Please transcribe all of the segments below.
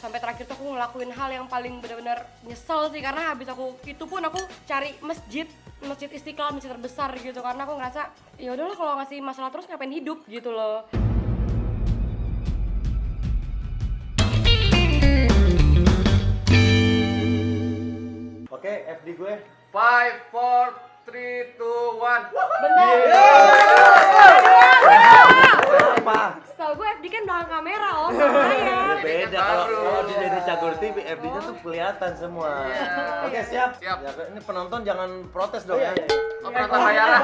Sampai terakhir tuh aku ngelakuin hal yang paling benar-benar nyesel sih, karena habis aku itu pun aku cari masjid Istiqlal, masjid terbesar gitu, karena aku ngerasa ya udahlah kalau ngasih masalah terus ngapain hidup gitu loh. Oke, FD gue 5, 4, 3, 2, 1. Bener. apa? Setahu gue FD kan belakang kamera om, makanya. Beda kalau di Dede Cagur TV FD-nya tuh kelihatan semua. Oke, siap. Siap. Ya, ini penonton jangan protes dong ya. Oh, penonton bayaran.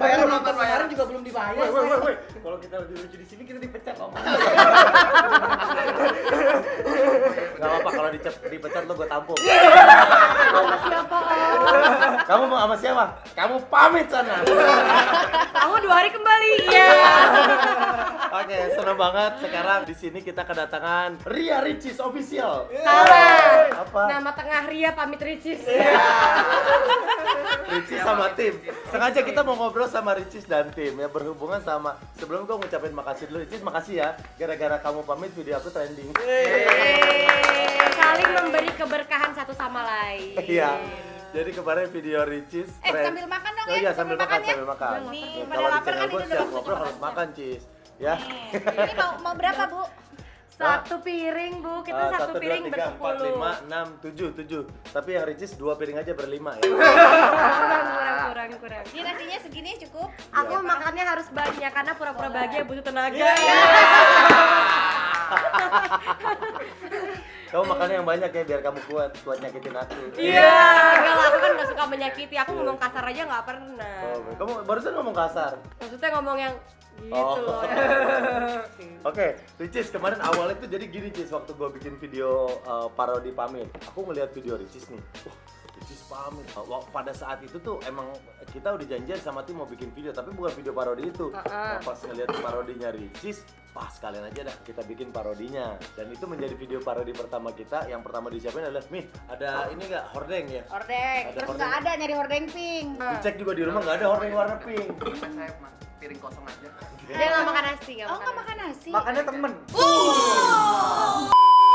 Bayar Penonton nonton bayaran. kemarin juga belum dibayar. Woi. Kalau kita lucu di sini kita dipecat om. Gak apa-apa kalau dipecat lo gue tampung. Sama siapa om? Kamu mau sama siapa? Kamu pamit sana. Aku 2 hari kembali. Iya. Oke, senang banget sekarang di sini kita kedatangan Ria Ricis official. Salah. Apa? Nama tengah Ria pamit Ricis. Ricis sama tim. Sengaja kita mau ngobrol sama Ricis dan tim ya, berhubungan sama, sebelum gue ngucapin makasih dulu Ricis, makasih ya gara-gara kamu pamit video aku trending. Saling memberi keberkahan satu sama lain. Iya. Jadi kemarin video Ricis sambil makan dong Oh ya, iya, sambil makan, ya. sambil makan. Nih, Ya, pada kalau di lapar channel kan gue ini setiap udah ngobrol waktunya harus makan makan, Cis. Ya. Ini mau berapa, Bu? Satu piring bu, kita satu 1, 2, piring 3, 4, bersepuluh. 5, 6, 7 tapi yang Ricis 2 piring aja berlima ya. Kurang. Ini nasinya segini cukup. Aku makannya harus banyak karena pura-pura bahagia butuh tenaga. Kamu makannya yang banyak ya biar kamu kuat nyakitin aku. Iya, enggak lah, aku kan gak suka menyakiti. Aku ngomong kasar aja gak pernah. Oh, kamu barusan ngomong kasar. Maksudnya ngomong yang gitu Oh. loh. Oke, Ricis kemarin awalnya tuh jadi gini Cis, waktu gue bikin video parodi pamit, aku ngeliat video Ricis nih, wah Ricis pamit. Pada saat itu tuh emang kita udah janjian sama tim mau bikin video, tapi bukan video parodi itu. Nah, pas ngeliat parodinya Ricis, pas kalian aja dah kita bikin parodinya, dan itu menjadi video parodi pertama kita. Yang pertama disiapin adalah, Mih, ada ini nggak hordeng ya? Hordeng. Ada Terus hordeng. nggak ada nyari hordeng pink. Dicek juga di rumah nggak ada hordeng warna pink. Saya piring kosong aja. Dia gak makan nasi, Oh, nggak makan nasi. Makannya temen.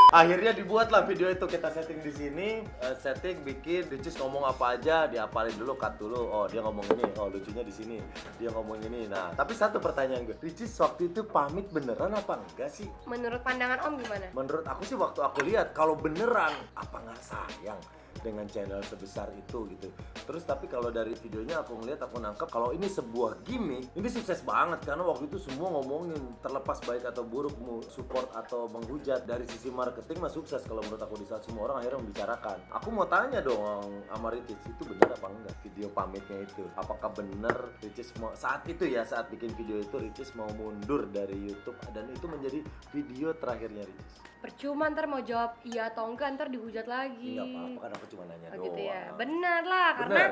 Akhirnya dibuatlah video itu, kita setting di sini, setting bikin Ricis ngomong apa aja, diapalin dulu, cut dulu. Oh, dia ngomong ini, oh lucunya di sini. Dia ngomong ini. Nah, tapi satu pertanyaan gue, Ricis waktu itu pamit beneran apa enggak sih? Menurut pandangan om gimana? Menurut aku sih waktu aku lihat kalau beneran apa nggak sayang dengan channel sebesar itu gitu. Terus tapi kalau dari videonya aku ngeliat, aku nangkep kalau ini sebuah gimmick, ini sukses banget karena waktu itu semua ngomongin, terlepas baik atau buruk, mau support atau menghujat, dari sisi marketing mah sukses kalau menurut aku di saat semua orang akhirnya membicarakan. Aku mau tanya dong sama Ricis, itu benar apa enggak video pamitnya itu? Apakah benar Ricis mau saat itu ya, saat bikin video itu Ricis mau mundur dari YouTube dan itu menjadi video terakhirnya Ricis? Percuma ntar mau jawab iya atau enggak, ntar dihujat lagi. Enggak apa-apa kan aku cuma nanya doang. Gitu ya, bener lah, karena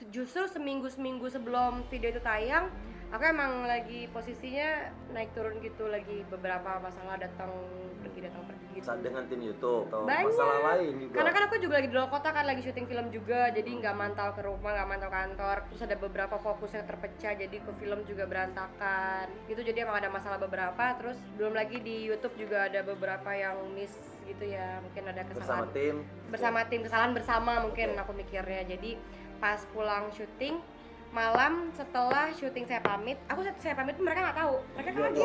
justru seminggu sebelum video itu tayang, aku emang lagi posisinya naik turun gitu, lagi beberapa masalah datang pergi gitu. Saat dengan tim YouTube atau Banyak. masalah lain juga. Karena kan aku juga lagi di luar kota kan, lagi syuting film juga, jadi nggak mantau ke rumah, nggak mantau kantor. Terus ada beberapa fokus yang terpecah, jadi ke film juga berantakan. Gitu, jadi emang ada masalah beberapa. Terus belum lagi di YouTube juga ada beberapa yang miss gitu ya, mungkin ada kesalahan bersama tim kesalahan bersama mungkin aku mikirnya. Jadi pas pulang syuting malam setelah syuting saya pamit tuh mereka nggak tahu, mereka kan lagi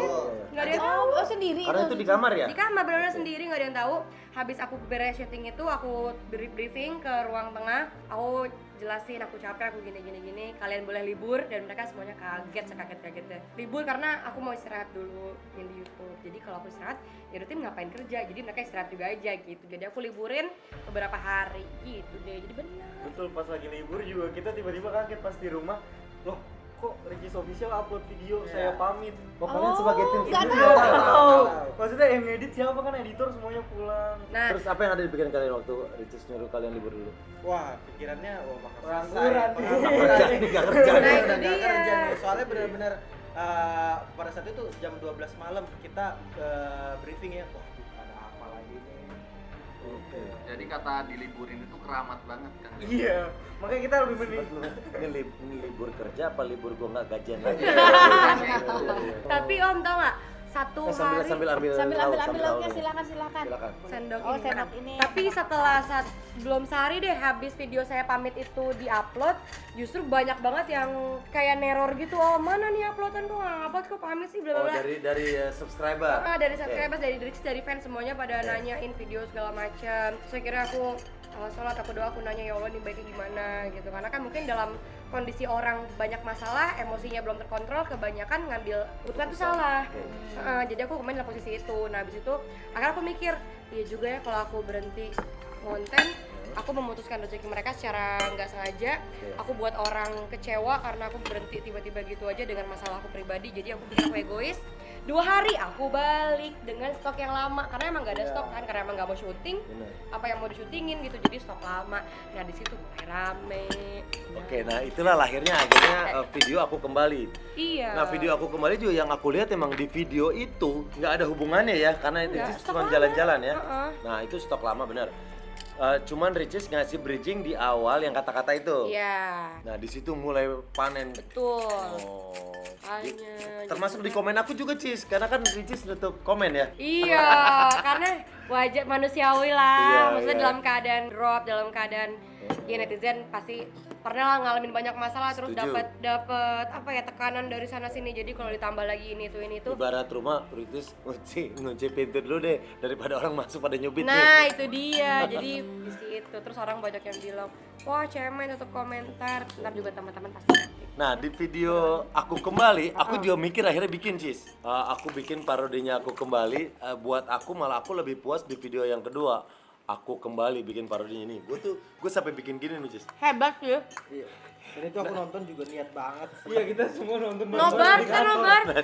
nggak ada yang tahu. Oh, sendiri karena itu di kamar ya. Di kamar benar-benar sendiri, nggak ada yang tahu. Habis aku beres syuting itu, aku briefing ke ruang tengah, aku jelasin aku capek, aku gini, kalian boleh libur, dan mereka semuanya kaget, sekaget-kagetnya. Libur karena aku mau istirahat dulu yang di YouTube. Jadi kalau aku istirahat, ya rutin ngapain kerja, jadi mereka istirahat juga aja gitu. Jadi aku liburin beberapa hari gitu deh, jadi benar. Betul, pas lagi libur juga kita tiba-tiba kaget pas di rumah. Loh, kok Ricis official upload video saya pamit. Kalian sebagai tim nggak sendiri tahu. nggak tahu. Maksudnya yang ngedit siapa, kan editor semuanya pulang. Nah, Terus apa yang ada di pikiran kalian waktu Ricis nyuruh kalian libur dulu? Wah, pikirannya bakal Pengangguran. Kerja ini nggak kerja Nah, nih. itu Udah nggak dia. kerja nih. Soalnya benar-benar pada saat itu jam 12 malam kita briefing ya. Wah, ada apa lagi nih? Oke. Jadi kata diliburin itu keramat banget kan. Iya, makanya kita lebih mending. Ini libur kerja apa libur gua nggak gajian lagi? tapi om tau nggak, satu sambil hari ambil Sambil lauk, ambil lauk lauknya, nih. silakan. Silakan. sendok Oh, ini. sendok kan. ini. Tapi setelah belum sehari deh habis video saya pamit itu diupload, justru banyak banget yang kayak neror gitu. Oh, mana nih uploadan kok nggak upload, kok pamit sih bla Oh, bla bla. dari subscriber. Dari Oke. subscribers, dari fans semuanya pada nanyain video segala macam. Terus akhirnya aku sholat, aku doa, aku nanya ya Allah nih baiknya gimana gitu. Karena kan mungkin dalam kondisi orang banyak masalah, emosinya belum terkontrol, kebanyakan ngambil keputusan itu salah. Oke. Jadi aku kemarin dalam posisi itu. Nah habis itu akhirnya aku mikir, iya juga ya kalau aku berhenti konten, aku memutuskan rezeki mereka secara nggak sengaja. Aku buat orang kecewa karena aku berhenti tiba-tiba gitu aja dengan masalah aku pribadi. Jadi aku bikin aku egois. 2 hari aku balik dengan stok yang lama karena emang nggak ada stok kan, karena emang nggak mau syuting. Benar. Apa yang mau disyutingin gitu, jadi stok lama. Nah di situ mulai rame. Oke, nah itulah lahirnya akhirnya video aku kembali. Iya. Nah video aku kembali juga yang aku lihat emang di video itu nggak ada hubungannya ya, karena itu Nggak, stok cuma lama. jalan-jalan ya. Heeh. Nah itu stok lama benar. Cuman Ricis ngasih bridging di awal yang kata-kata itu. Iya. Nah di situ mulai panen. Betul. Oh. Makanya, Termasuk jadi di komen aku juga Cis, karena kan Ricis nutup komen ya. Iya, karena wajar manusiawi lah. Iya, Maksudnya iya. dalam keadaan drop, dalam keadaan ya netizen pasti pernah lah ngalamin banyak masalah, terus Setuju. dapat apa ya, tekanan dari sana sini. Jadi kalau ditambah lagi ini itu. Ibarat rumah, Ricis ngunci pintu dulu deh daripada orang masuk pada nyubit nih. Nah, itu dia. Jadi di situ terus orang banyak yang bilang, "Wah, cemen tutup komentar." Ntar juga teman-teman pasti ngerti. Nah di video aku kembali, aku juga mikir akhirnya bikin Cis. Aku bikin parodinya aku kembali. Buat aku malah aku lebih puas di video yang kedua. Aku kembali bikin parodinya ini. Gue sampai bikin gini nih Cis. Hebat ya. Iya. Dan itu aku nonton juga niat banget. Iya, kita semua nonton Nobar di kan kantor. nobar. Nah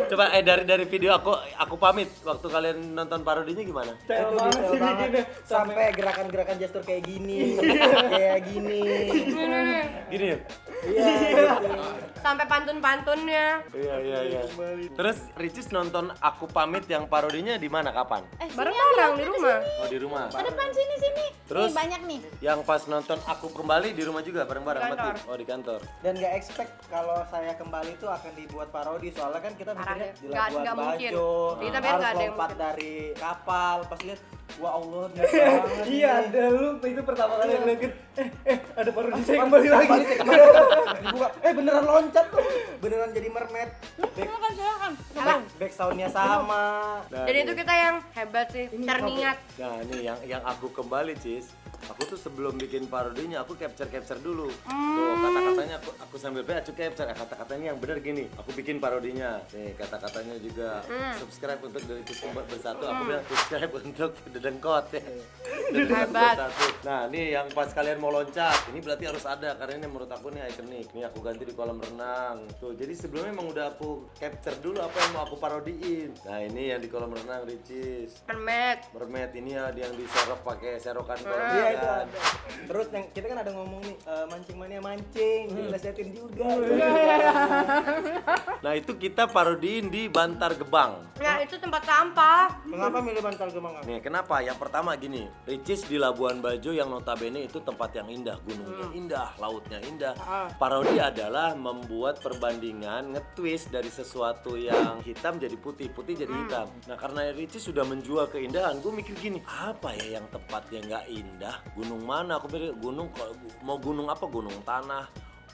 coba dari video aku pamit. Waktu kalian nonton parodinya gimana? Detail Itu banget detail sih banget. bikinnya. Sampai gerakan-gerakan gestur kayak gini. Kayak gini. Gini ya? Iya, gitu. Sampai pantun-pantunnya. Iya. Terus Ricis nonton aku pamit yang parodinya di mana kapan? Bareng-bareng di rumah. Oh di rumah. Ke depan sini. Terus? Nih, banyak nih. Yang pas nonton aku kembali di rumah juga bareng-bareng Di sama kantor. tim? Oh di kantor. Dan nggak expect kalau saya kembali itu akan dibuat parodi, soalnya kan kita Parah mikirnya ya. di Nggak Labuan mungkin. Bajo, Kita biar harus nggak ada yang lompat mungkin. dari kapal, pas lihat wah Allah niat banget Iya, nih. ada lu itu pertama kali yang lihat ada parodi saya kembali lagi. Kembali. Dibuka, beneran loncat tuh, beneran jadi mermaid. Alah. Back soundnya sama. Nah, Dan nih. itu kita yang hebat sih, terniat. Nah ini yang aku kembali Cis. Aku tuh sebelum bikin parodinya aku capture dulu. Tuh kata-katanya aku sambil aku capture. Kata-katanya yang bener gini. Aku bikin parodinya. Nih kata-katanya juga subscribe untuk dari Cis Bersatu. Aku bilang subscribe untuk Dedengkot ya. Dedengkot Hebat. Bersatu. Nah ini yang pas kalian mau loncat. Ini berarti harus ada karena ini menurut aku nih ikonik. Ini aku ganti di kolam renang. Tuh jadi sebelumnya emang udah aku capture dulu apa yang mau aku parodiin. Nah ini yang di kolam renang Ricis. Mermaid ini ya yang diserok pakai serokan kolam Iya ikan. itu ada. Terus yang kita kan ada ngomong nih mancing mania mancing, dilesetin juga. Nah itu kita parodiin di Bantar Gebang. Ya itu tempat sampah. Mengapa milih Bantal Gemang? Nih kenapa? Yang pertama gini, Ricis di Labuan Bajo yang notabene itu tempat yang indah, gunungnya indah, lautnya indah. Parodi adalah membuat perbandingan, nge-twist dari sesuatu yang hitam jadi putih, putih jadi hitam. Nah karena Ricis sudah menjual keindahan, gue mikir gini, apa ya yang tepat yang nggak indah? Gunung mana? Aku pikir gunung, mau gunung apa? Gunung tanah,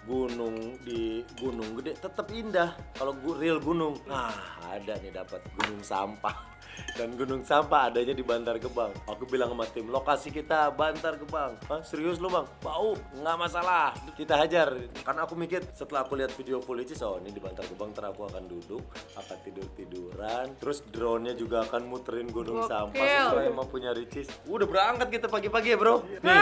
gunung di gunung gede tetap indah kalau real gunung. Nah ada nih dapat gunung sampah. Dan gunung sampah adanya di Bantar Gebang. Aku bilang sama tim, lokasi kita Bantar Gebang. Hah, serius lu bang? Bau, nggak masalah. Kita hajar. Karena aku mikir setelah aku lihat video full Ricis, oh ini di Bantar Gebang, ntar aku akan duduk, akan tiduran. Terus drone-nya juga akan muterin gunung Gokil. sampah sesuai sama punya Ricis. Udah berangkat kita pagi-pagi ya bro. Nih,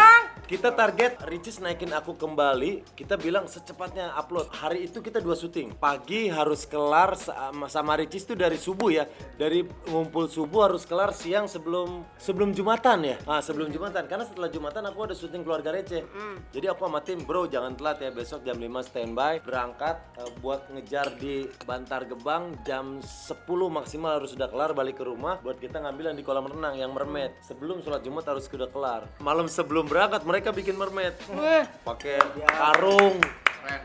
kita target Ricis naikin aku kembali. Kita bilang secepatnya upload. Hari itu kita 2 syuting. Pagi harus kelar sama Ricis tuh dari subuh ya. Dari ngumpul subuh harus kelar siang sebelum Jumatan ya. Nah, sebelum Jumatan karena setelah Jumatan aku ada syuting keluarga receh. Jadi aku sama tim, bro jangan telat ya, besok jam 5 standby berangkat buat ngejar di Bantar Gebang jam 10 maksimal harus sudah kelar balik ke rumah buat kita ngambil yang di kolam renang yang mermaid. Sebelum sholat Jumat harus sudah kelar. Malam sebelum berangkat mereka bikin mermaid. Pakai karung,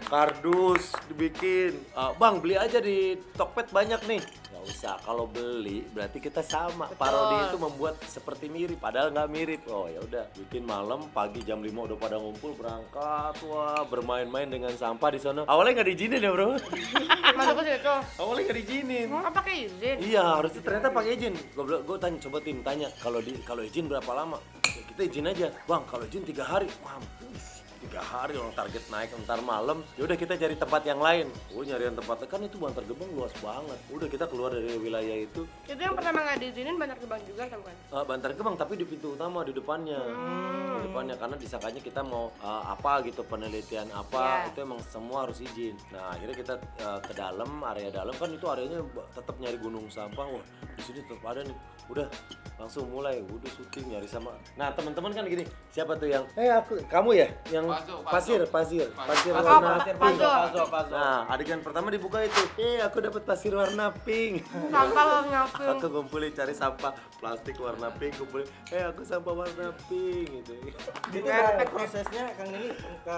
kardus dibikin. Bang beli aja di Tokped banyak nih. Ya Nggak usah. Kalau beli berarti kita sama. Betul. Parodi itu membuat seperti mirip, padahal nggak mirip. Oh ya udah, bikin malam, pagi jam 5 udah pada ngumpul berangkat, wah bermain-main dengan sampah di sana. Awalnya nggak diizinin ya bro. Masuk ke situ. Awalnya nggak diizinin. Apa pakai izin? Iya, harusnya ternyata pakai izin. Gue tanya, coba tim tanya, kalau izin berapa lama? Ya, kita izin aja, bang. Kalau izin 3 hari, mampus. 3 hari orang target naik ntar malam. Ya udah kita cari tempat yang lain. Oh nyari yang tempat kan itu Bantar Gebang luas banget. Udah kita keluar dari wilayah itu. Itu yang pertama nggak diizinin Bantar Gebang juga kan bukan? Bantar Gebang tapi di pintu utama di depannya. Di depannya karena disangkanya kita mau apa gitu penelitian apa itu emang semua harus izin. Nah akhirnya kita ke dalam area dalam kan itu areanya tetap nyari gunung sampah. Wah di sini tetap ada nih. Udah langsung mulai udah syuting nyari sama. Nah teman-teman kan gini siapa tuh yang kamu ya yang pasir warna pink. Puzzle. Nah adegan pertama dibuka itu aku dapat pasir warna pink. Sampah ngaku. Aku ngumpulin cari sampah plastik warna pink, kumpulin aku sampah warna pink gitu. Itu berarti prosesnya Kang ini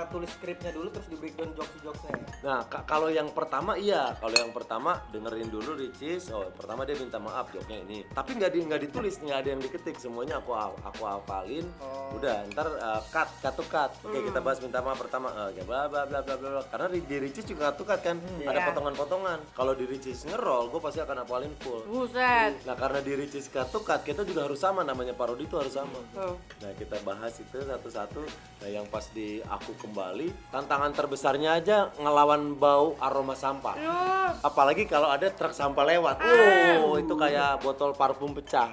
tulis skripnya dulu terus di breakdown jokes-jokesnya. Nah kalau yang pertama iya, kalau yang pertama dengerin dulu Ricis. Oh pertama dia minta maaf joknya ini, tapi nggak ditulis, nggak ada yang diketik, semuanya aku hafalin. Udah ntar cut. Oke kita bahas minta maaf pertama, bla bla bla bla bla. Karena di Ricis juga cut kan, ada potongan-potongan. Kalau di Ricis ngerol, gue pasti akan hafalin full. Buset. Nah karena di Ricis cut kita juga harus sama, namanya parodi itu harus sama. Nah kita bahas itu satu-satu. Nah yang pas di aku kembali, tantangan terbesarnya aja ngelawan bau aroma sampah. Apalagi kalau ada truk sampah lewat, itu kayak botol parfum pecah.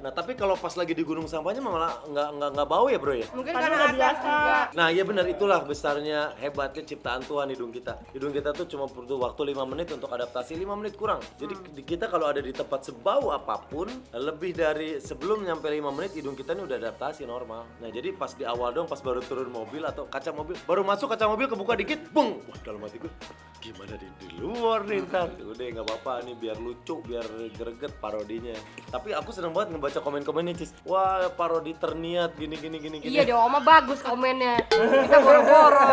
Nah tapi kalau pas lagi di gunung sampahnya malah nggak bau ya bro ya. Mungkin karena atas juga. Nah iya benar, itulah besarnya hebatnya ciptaan Tuhan hidung kita. Hidung kita tuh cuma butuh waktu 5 menit untuk adaptasi, 5 menit kurang. Jadi kita kalau ada di tempat sebau apapun, lebih dari sebelum nyampe 5 menit hidung kita ini udah adaptasi normal. Nah jadi pas di awal dong, pas baru turun mobil atau kaca mobil, baru masuk kaca mobil kebuka dikit, bung! Wah dalam hati gue, gimana di luar nih ntar? Udah nggak apa-apa nih, biar lucu, biar greget parodinya. Tapi aku seneng banget ngebaca komen-komennya Cis. Wah parodi terniat gini. Iya deh, Oma bagus komennya. Kita boro-boro.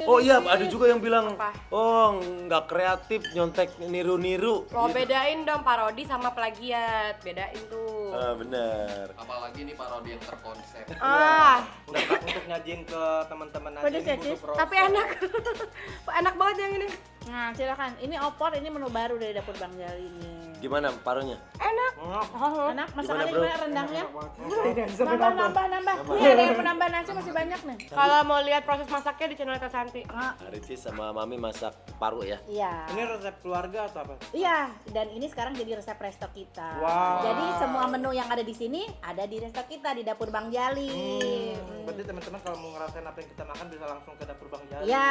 Oh iya, ada juga yang bilang, Apa? oh nggak kreatif, nyontek niru-niru. Lo bedain dong parodi sama plagiat, bedain tuh. Bener. Apalagi ini parodi yang terkonsep. Untuk nyajin ke teman-teman aja Pedes ya, ini Cis? butuh proses. Tapi enak. Enak banget yang ini. Nah, silakan. Ini opor, ini menu baru dari dapur Bang Jali nih. Gimana paronya? Enak. Enak, masakannya bro? gimana rendangnya? Sampai Nambah. Nih ada yang menambah nasi masih banyak nih. Kalau mau lihat proses masaknya di channel Kak Santi. Ricis sama Mami masak paru ya? Iya. Ini resep keluarga atau apa? Iya, dan ini sekarang jadi resep resto kita. Wow. Jadi semua menu yang ada di sini ada di resto kita di dapur Bang Jali. Berarti teman-teman kalau mau ngerasain apa yang kita makan bisa langsung ke dapur Bang Jali. Ya,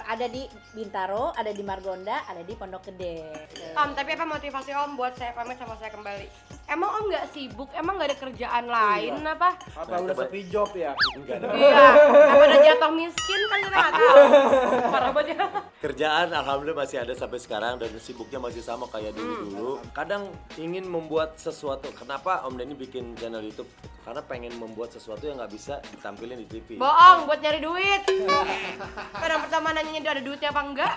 ada di Bintaro, ada di Margonda, ada di Pondok Gede. Om, tapi apa motivasi Om buat saya pamit sama saya kembali? Emang Om nggak sibuk? Emang nggak ada kerjaan lain apa? apa udah sepi job ya? Enggak ada. Iya, apa ada jatuh miskin kan kita nggak tahu. Parah banget ya. Kerjaan alhamdulillah masih ada sampai sekarang dan sibuknya masih sama kayak dulu. Kadang ingin membuat sesuatu. Kenapa Om Denny bikin channel YouTube? Karena pengen membuat sesuatu yang nggak bisa ditampilin di TV. Bohong, buat nyari duit. Kadang pertama nanyanya dia ada duitnya apa enggak?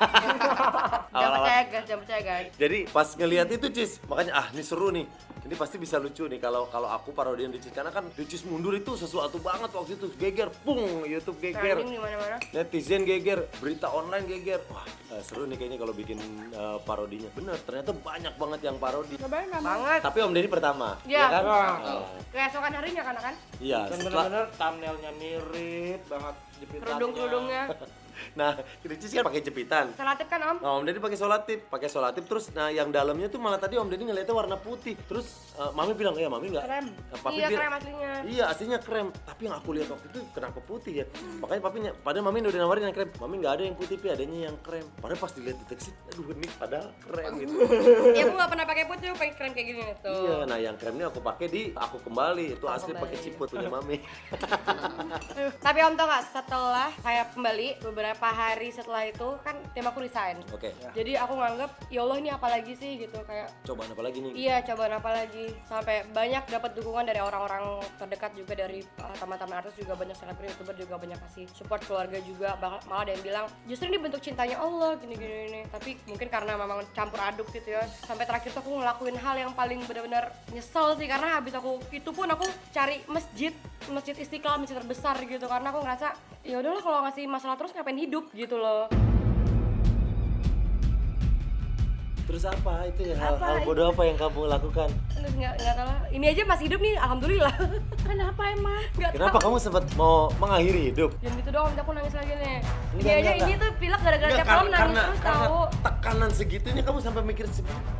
Jangan percaya guys. Jadi pas ngelihat itu Cis, makanya ini seru nih. Ini pasti bisa lucu nih kalau aku parodian Ricis, karena kan Ricis mundur itu sesuatu banget waktu itu, geger, pung, YouTube geger, Trending di mana-mana. netizen geger, berita online geger. Wah seru nih kayaknya kalau bikin parodinya. Bener, ternyata banyak banget yang parodi. Banget. Tapi Om Denny pertama, Iya. ya kan? Keesokan harinya kan? Iya. Dan Setelah, benar-benar thumbnailnya mirip banget jepitannya. Kerudung-kerudungnya. nah Ricis kan pakai jepitan. Selatif kan Om? Nah, Om Denny pakai solatif terus. Nah yang dalamnya tuh malah tadi Om Denny ngeliatnya warna putih. Terus Mami bilang ya Mami nggak. Krem. Papi Iya, bilang, krem aslinya. Iya aslinya krem. Tapi yang aku lihat waktu itu kenapa putih ya? Makanya papinya, padahal Mami udah nawarin yang krem. Mami nggak ada yang putih, adanya yang krem. Padahal pas dilihat di tekstil, aduh ini padahal krem gitu. Ya aku nggak pernah pakai putih, aku pakai krem kayak gini nih tuh. Iya, nah yang kremnya aku pakai di Aku Kembali. Itu asli pakai ciput punya Mami. Tapi Om tau nggak, setelah saya kembali beberapa beberapa hari setelah itu kan tim aku resign. Oke. Jadi aku nganggep ya Allah ini apa lagi sih gitu, kayak Cobaan apa lagi nih? iya cobaan apa lagi, sampai banyak dapat dukungan dari orang-orang terdekat juga, dari teman-teman artis juga, banyak selebgram, youtuber juga banyak kasih support, keluarga juga, malah ada yang bilang justru ini bentuk cintanya Allah gini. Tapi mungkin karena memang campur aduk gitu ya, sampai terakhir tuh aku ngelakuin hal yang paling benar-benar nyesel sih, karena habis aku itu pun aku cari masjid Istiqlal, masjid terbesar gitu, karena aku ngerasa ya udahlah kalau ngasih masalah terus ngapain hidup gitu loh. Terus apa itu ya? Hal bodoh apa yang kamu lakukan? Terus nggak tahu lah. Ini aja masih hidup nih, alhamdulillah. Kenapa emang? Nggak Kenapa tahu. kamu sempat mau mengakhiri hidup? Jangan gitu dong, nanti aku nangis lagi nih. Ini Enggak, aja enggak. ini tuh pilek gara-gara tiap malam nangis terus tahu. tekanan segitunya kamu sampai mikir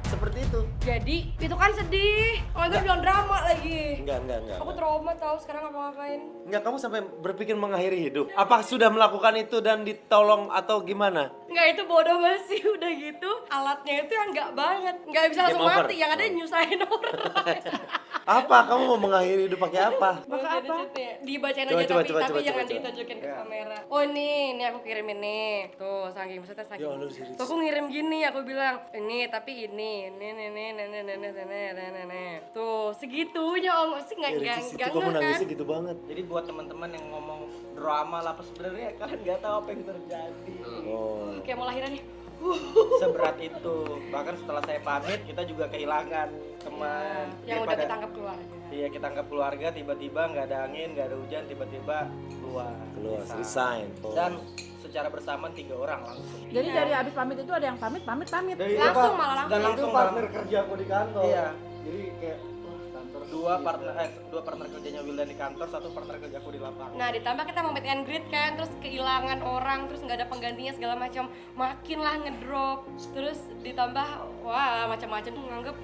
seperti itu. Jadi itu kan sedih. Kalau itu bilang drama lagi. Enggak. Aku trauma tahu sekarang ngapa-ngapain. Enggak, kamu sampai berpikir mengakhiri hidup. Apa sudah melakukan itu dan ditolong atau gimana? Enggak, itu bodoh banget sih, udah gitu. Alatnya itu yang enggak banget. Enggak bisa langsung Game over. mati, yang ada nyusahin orang. Apa? Kamu mau mengakhiri hidup pakai apa? Pakai apa? Dibacain Coba, aja coba, tapi coba, jangan coba. ditunjukin ke kamera. Oh ini aku kirimin nih. Tuh, saking maksudnya saking. Ya Allah, serius. Tuh aku ngirim gini, aku bilang, "Ini tapi ini. Tuh, segitunya Om. Sih enggak Itu kamu nangisnya kan? gitu banget. Jadi buat teman-teman yang ngomong drama lah, apa sebenarnya kalian nggak tahu apa yang terjadi. Oh. Kayak mau lahiran nih. Seberat itu. Bahkan setelah saya pamit, kita juga kehilangan teman. Yang udah Daripada- ketangkap keluar. Iya, kita anggap keluarga, tiba-tiba nggak ada angin, nggak ada hujan, tiba-tiba keluar. Resign. Dan secara bersamaan 3 orang langsung. Jadi dari habis pamit itu ada yang pamit. Dari Langsung malah Dan langsung. langsung Itu partner kerja aku di kantor. Iya. Jadi kayak wah, kantor dua partner kerjanya Wildan di kantor, 1 partner kerja aku di lapangan. Nah ditambah kita mau meet and greet kan, terus kehilangan orang, terus nggak ada penggantinya segala macam, makin lah ngedrop. Terus ditambah wah macam-macam tuh nganggep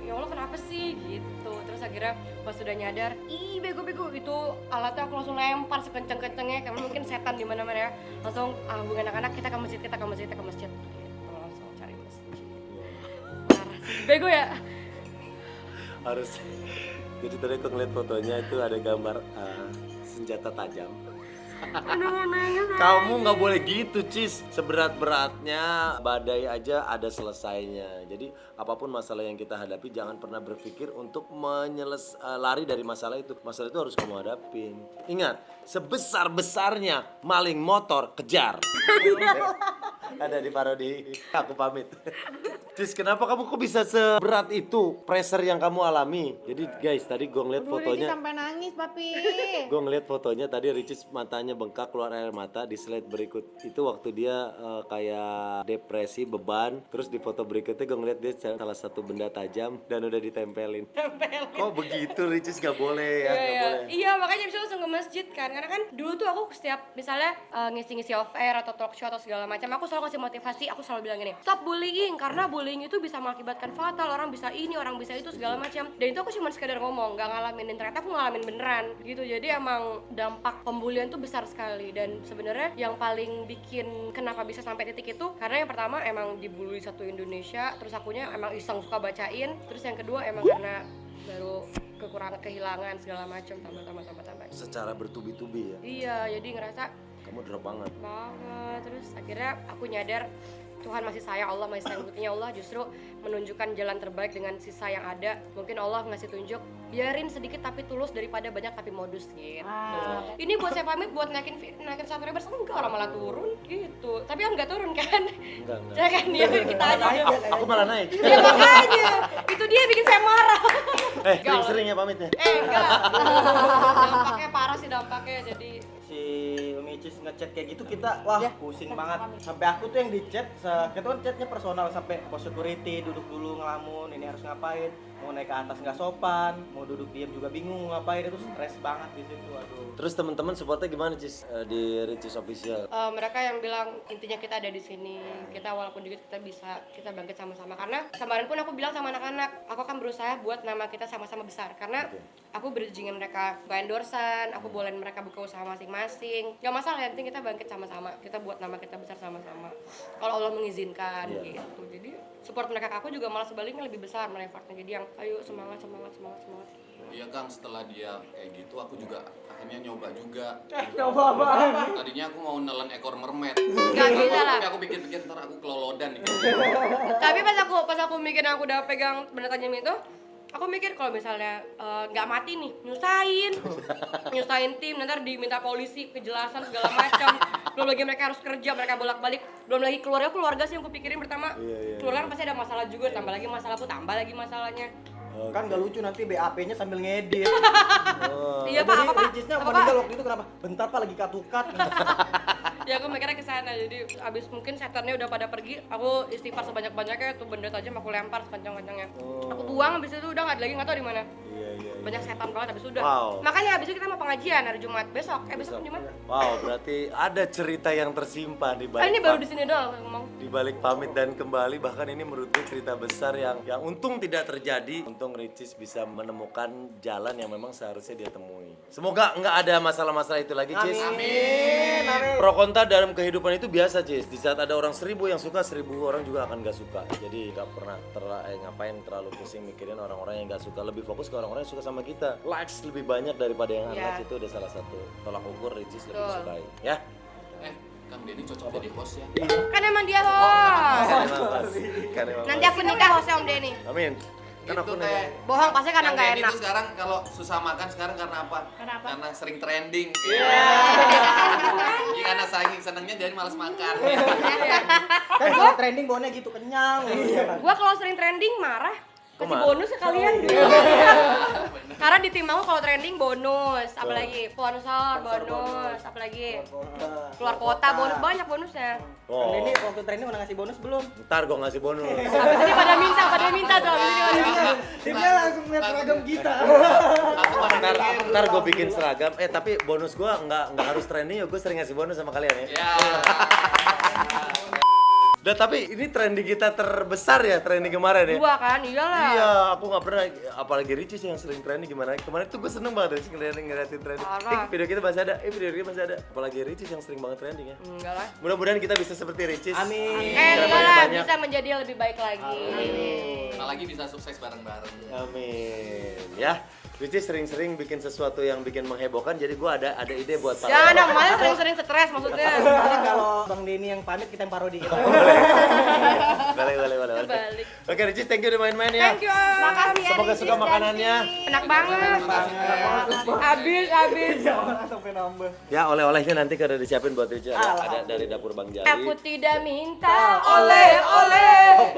ya Allah kenapa sih gitu. Terus akhirnya pas sudah nyadar, ih bego-bego itu alatnya aku langsung lempar sekenceng-kencengnya, karena mungkin setan di mana-mana ya. Langsung hubungan anak-anak kita ke masjid, kita ke masjid. Gitu. Langsung cari masjid. Parah sih. Bego ya. Harus. Jadi tadi aku ngeliat fotonya itu ada gambar senjata tajam. Kamu nggak boleh gitu, Cis. Seberat-beratnya badai aja ada selesainya. Jadi apapun masalah yang kita hadapi, jangan pernah berpikir untuk lari dari masalah itu. Masalah itu harus kamu hadapin. Ingat, sebesar-besarnya maling motor kejar. Ada di parodi. Aku pamit. Cis, kenapa kamu kok bisa seberat itu pressure yang kamu alami? Jadi guys, tadi gue ngeliat fotonya. sampai nangis, Papi. Gue ngeliat fotonya tadi Ricis matanya bengkak, keluar air mata. Di slide berikut itu waktu dia kayak depresi, beban. Terus di foto berikutnya gue ngeliat dia salah satu benda tajam dan udah ditempelin. Kok begitu Ricis? Gak boleh ya, gak boleh. Iya, makanya bisa langsung ke masjid kan. Karena kan dulu tuh aku setiap misalnya ngisi-ngisi off air atau talk show atau segala macam, aku selalu kasih motivasi, aku selalu bilang gini, stop bullying, karena bullying itu bisa mengakibatkan fatal, orang bisa ini, orang bisa itu segala macam. Dan itu aku cuma sekedar ngomong, nggak ngalamin, dan ternyata aku ngalamin beneran gitu. Jadi emang dampak pembulian tuh besar sekali. Dan sebenarnya yang paling bikin kenapa bisa sampai titik itu, karena yang pertama emang dibully satu Indonesia, terus akunya emang iseng suka bacain, terus yang kedua emang karena baru kekurangan, kehilangan segala macam, tambah. Secara bertubi-tubi ya. Iya, jadi ngerasa Kamu drop banget. terus akhirnya aku nyadar Tuhan masih sayang, Allah masih sayang. Buktinya Allah justru menunjukkan jalan terbaik dengan sisa yang ada. Mungkin Allah ngasih tunjuk, biarin sedikit tapi tulus daripada banyak tapi modus gitu. Ini buat saya pamit buat naikin subscribers, enggak, orang malah turun gitu. Tapi kan nggak turun kan? Enggak. Ya kan, ya kita aja. Aku malah naik. Ya makanya, itu dia bikin saya marah. Sering-sering ya pamitnya. Enggak. Dampaknya parah sih dampaknya, jadi Si Umi Cis ngechat kayak gitu kita wah pusing banget. Sampai aku tuh yang di chat, kita kan chatnya personal, sampai pos security duduk dulu ngelamun, ini harus ngapain, mau naik ke atas nggak sopan, mau duduk diam juga bingung mau ngapain, itu stres banget di situ. Aduh. Terus teman-teman supportnya gimana, Cis, di Ricis Official? mereka yang bilang intinya kita ada di sini, kita walaupun dikit kita bisa, kita bangkit sama-sama. Karena kemarin pun aku bilang sama anak-anak, aku akan berusaha buat nama kita sama-sama besar. Karena aku berjanjiin mereka gak endorsan, aku bolehin mereka buka usaha masing-masing, gak masalah, yang penting kita bangkit sama-sama, kita buat nama kita besar sama-sama kalau Allah mengizinkan gitu. Jadi support mereka ke aku juga malah sebaliknya lebih besar, effortnya. Jadi yang ayo semangat. Iya Kang, setelah dia kayak gitu aku juga akhirnya nyoba juga. Coba apaan? Tadinya aku mau nelen ekor mermaid. Nggak bisa lah. Tapi aku pikir-pikir ntar aku kelolodan nih. Tapi pas aku mikir aku udah pegang benda tajam itu, aku mikir kalau misalnya nggak mati nih, nyusahin tim, nanti diminta polisi, kejelasan segala macam. Belum lagi mereka harus kerja, mereka bolak-balik. Belum lagi keluarga sih yang aku pikirin pertama. Keluarga kan pasti ada masalah juga, tambah lagi masalah aku, tambah lagi masalahnya. Kan gak lucu nanti BAP-nya sambil ngedit. Iya Pak, apa Pak? Ricisnya Apa, meninggal Pak? waktu itu kenapa? Bentar Pak lagi katukat. Ya aku mikirnya ke sana. Jadi abis mungkin setannya udah pada pergi, aku istighfar sebanyak-banyaknya tuh benda tajam aku lempar sekencang-kencangnya. Aku buang habis itu udah nggak ada lagi, nggak tahu di mana. Banyak setan banget habis itu udah. Wow. Makanya habis itu kita mau pengajian hari Jumat besok. Besok Jumat. Wow, berarti ada cerita yang tersimpan di balik. Ini baru di sini doang ngomong. Di balik pamit dan kembali, bahkan ini menurut gue cerita besar yang untung tidak terjadi. Untung Ricis bisa menemukan jalan yang memang seharusnya dia temui. Semoga nggak ada masalah-masalah itu lagi, Cis. Amin. Pro kontra dalam kehidupan itu biasa, Cis. Di saat ada orang 1000 yang suka, 1000 orang juga akan gak suka. Jadi gak pernah ngapain terlalu pusing mikirin orang-orang yang gak suka. Lebih fokus ke orang-orang yang suka sama kita. Likes lebih banyak daripada yang unlikes, itu udah salah satu tolak ukur Ricis lebih disukai. Ya. Kang Denny cocok jadi host ya. Kan emang dia host. Nanti aku Nanti nikah hostnya Om Denny. amin. Kan Itu aku teh. nih. Bohong pasti karena Kang nggak Denny enak. tuh sekarang kalau susah makan sekarang karena apa? Kenapa? Karena sering trending. Iya. Karena saking senengnya jadi malas makan. Kan kalau trending baunya gitu kenyang. Gua kalau sering trending marah. Kasih Kok bonus sekalian. Karena di tim aku kalau trending bonus, apalagi sponsor bonus, apalagi keluar kota bonus, banyak bonusnya. Kang Denny waktu trending udah ngasih bonus belum? Ntar gue ngasih bonus. Habis ini pada minta tuh, habis ini pada minta. Timnya langsung lihat seragam kita. Aku pada Ntar gue bikin seragam. Tapi bonus gue nggak harus trending ya. Gue sering ngasih bonus sama kalian ya. Ya. Dan tapi ini trending kita terbesar ya, trending kemarin ya. Dua kan, iyalah. Iya, aku nggak pernah, apalagi Ricis yang sering trending gimana. Kemarin tuh gue seneng banget Ricis ngeliatin trending. Parah. Video kita masih ada, video kita masih ada. Apalagi Ricis yang sering banget trending ya. Enggak lah. Mudah-mudahan kita bisa seperti Ricis. Amin. Enggak lah, Banyak. bisa menjadi lebih baik lagi. Apalagi bisa sukses bareng-bareng. Amin. Ya, Ricis sering-sering bikin sesuatu yang bikin menghebohkan. Jadi gue ada ide buat Jangan dong, malah sering-sering stres maksudnya. Nanti kalau Bang Denny yang pamit kita yang parodi gitu. Boleh. Balik. Oke, Ricis, thank you udah main-main ya. Thank you, Om. Makasih ya, Semoga Ricis suka dan makanannya. Vivi. Enak banget. Habis. Sampai nambah. Ya, oleh-olehnya nanti kada disiapin buat Ricis. Ada dari dapur Bang Jali. Aku tidak minta oleh-oleh.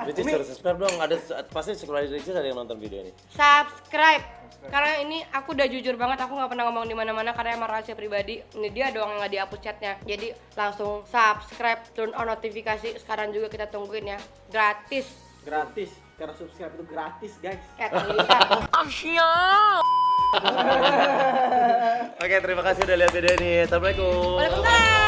Ricis suruh subscribe dong. Ada pasti sekolah Ricis ada yang nonton video ini. Subscribe. Karena ini aku udah jujur banget, aku nggak pernah ngomong di mana-mana karena emang rahasia pribadi. Ini dia doang yang nggak dihapus chatnya. Jadi langsung subscribe, turn on notifikasi. Sekarang juga kita tungguin ya, gratis. Gratis. Karena subscribe itu gratis, guys. Oke, terima kasih udah lihat video ini. Assalamualaikum. Waalaikumsalam.